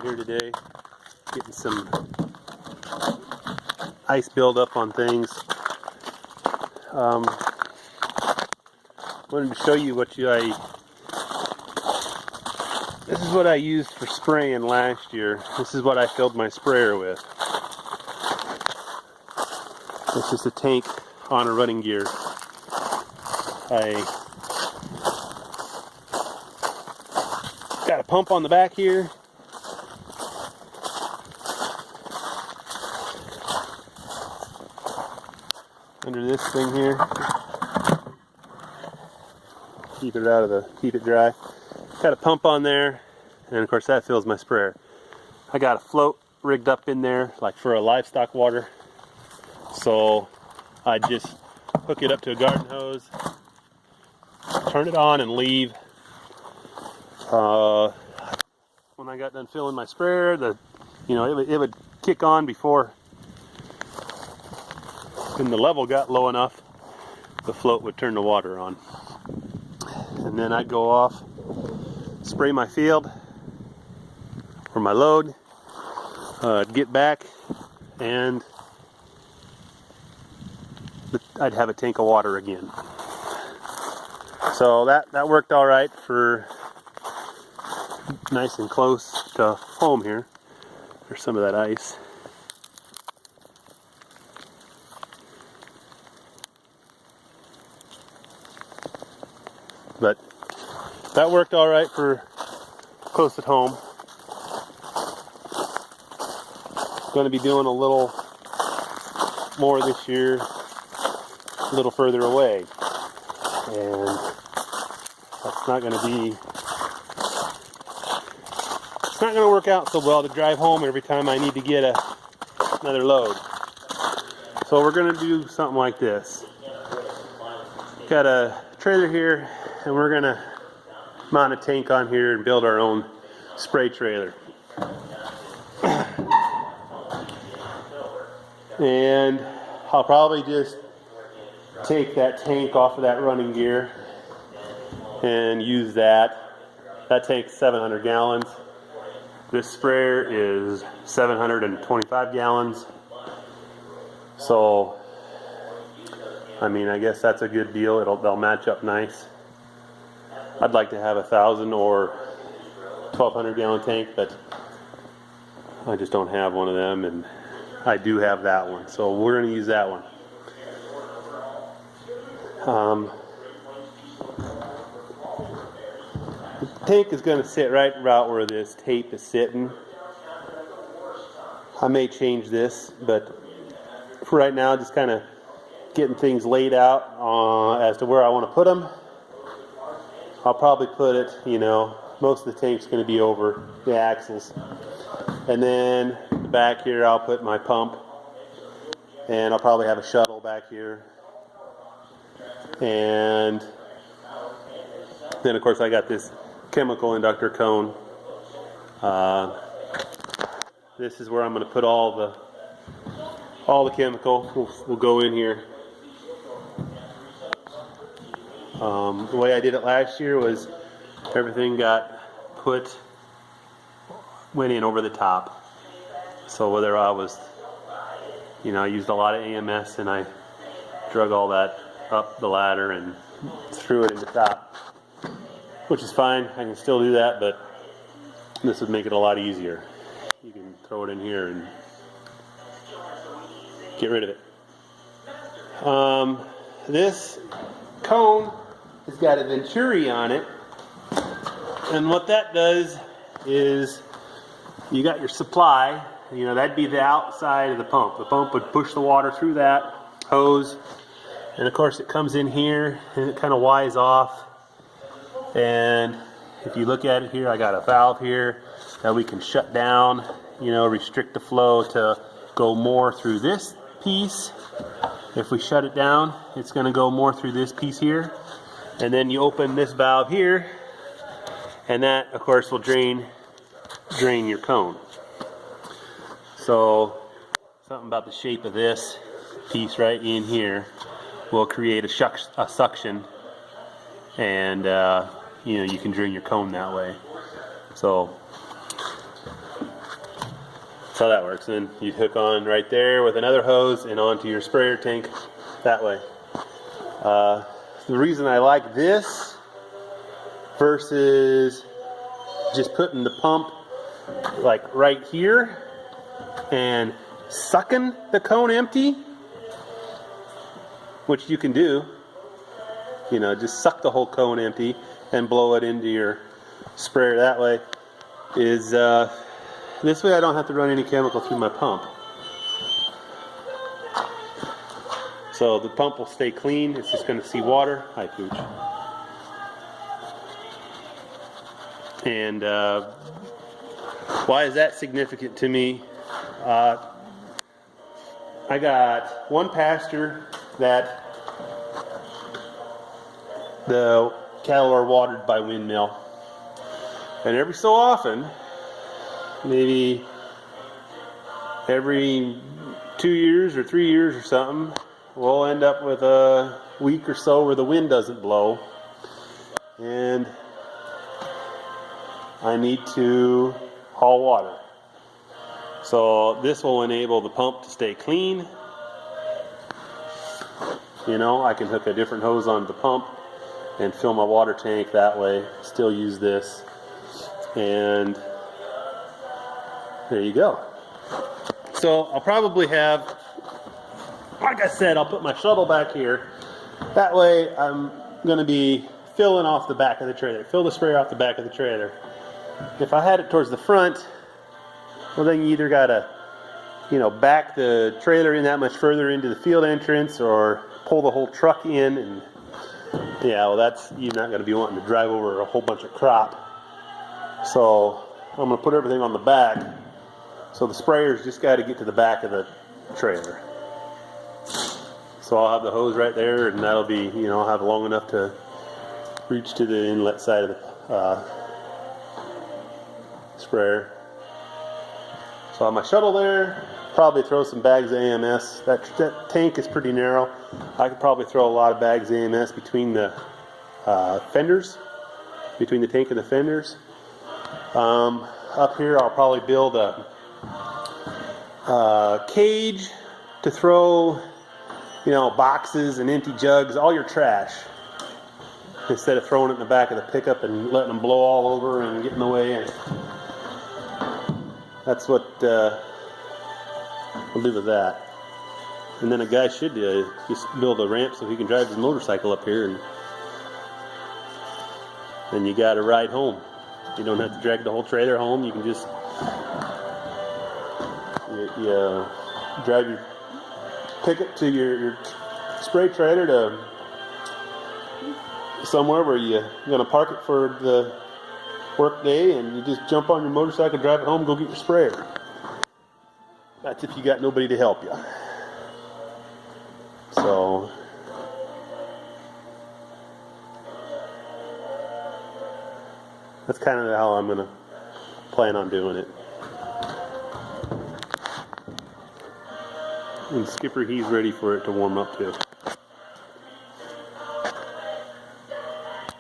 here today, getting some ice buildup on things. Wanted to show you this is what I used for spraying last year. This is what I filled my sprayer with. This is the tank on a running gear. I got a pump on the back here. Under this thing here. Keep it dry. Got a pump on there, and of course that fills my sprayer. I got a float rigged up in there, like for a livestock water. So I just hook it up to a garden hose, turn it on, and leave. When I got done filling my sprayer, it would kick on before, when the level got low enough, the float would turn the water on. And then I'd go off, spray my field or my load, get back, and I'd have a tank of water again. So that worked all right for nice and close to home here. There's some of that ice. But that worked all right for close at home. Going to be doing a little more this year, a little further away, and that's not going to work out so well to drive home every time I need to get another load. So we're going to do something like this. Got a trailer here, and we're going to mount a tank on here and build our own spray trailer. And I'll probably just take that tank off of that running gear and use that. That tank's 700 gallons. This sprayer is 725 gallons. So, I mean, I guess that's a good deal. They'll match up nice. I'd like to have 1,000 or 1,200 gallon tank, but I just don't have one of them, and I do have that one, so we're going to use that one. The tank is going to sit right about where this tape is sitting. I may change this, but for right now, just kind of getting things laid out as to where I want to put them. I'll probably put it, most of the tank's going to be over the axles. And then the back here, I'll put my pump, and I'll probably have a shuttle back here. And then, of course, I got this chemical inductor cone. This is where I'm going to put all the chemical. Will go in here. The way I did it last year was everything went in over the top. So whether I was, I used a lot of AMS, and I drug all that up the ladder and threw it in the top, which is fine. I can still do that, but this would make it a lot easier. You can throw it in here and get rid of it. This cone has got a Venturi on it, and what that does is you got your supply, that'd be the outside of the pump. The pump would push the water through that hose, and of course it comes in here and it kind of Y's off. And if you look at it here, I got a valve here that we can shut down, restrict the flow to go more through this piece. If we shut it down, it's going to go more through this piece here. And then you open this valve here, and that, of course, will drain your cone. So something about the shape of this piece right in here will create a suction, and you can drain your cone that way. So That's how that works. And you'd hook on right there with another hose and onto your sprayer tank that way. The reason I like this versus just putting the pump like right here and sucking the cone empty, which you can do, you know, just suck the whole cone empty and blow it into your sprayer that way, is this way I don't have to run any chemical through my pump. So the pump will stay clean. It's just going to see water. Hi, Pooch. And why is that significant to me? I got one pasture that the cattle are watered by windmill. And every so often, maybe every 2 years or 3 years or something, we'll end up with a week or so where the wind doesn't blow. And I need to haul water. So this will enable the pump to stay clean. You know, I can hook a different hose onto the pump and fill my water tank that way. Still use this. And there you go. So I'll probably have, like I said, I'll put my shuttle back here. That way I'm going to be filling off the back of the trailer. Fill the sprayer off the back of the trailer. If I had it towards the front, well, then you either got to, you know, back the trailer in that much further into the field entrance or pull the whole truck in. And yeah, well, that's, you're not going to be wanting to drive over a whole bunch of crop. So I'm going to put everything on the back. So the sprayer's just got to get to the back of the trailer. So I'll have the hose right there, and that'll be, you know, I'll have long enough to reach to the inlet side of the sprayer. So I have my shuttle there. Probably throw some bags of AMS. That tank is pretty narrow. I could probably throw a lot of bags of AMS between the fenders, between the tank and the fenders. Up here I'll probably build a cage to throw, you know, boxes and empty jugs, all your trash, instead of throwing it in the back of the pickup and letting them blow all over and get in the way. And that's what we'll do with that. And then a guy should just build a ramp so he can drive his motorcycle up here, and then you got to ride home. You don't have to drag the whole trailer home. You can just you drive your pickup to your spray trailer to somewhere where you're going to park it for the work day, and you just jump on your motorcycle, drive it home, go get your sprayer. That's if you got nobody to help you. So that's kind of how I'm going to plan on doing it. And Skipper, he's ready for it to warm up too.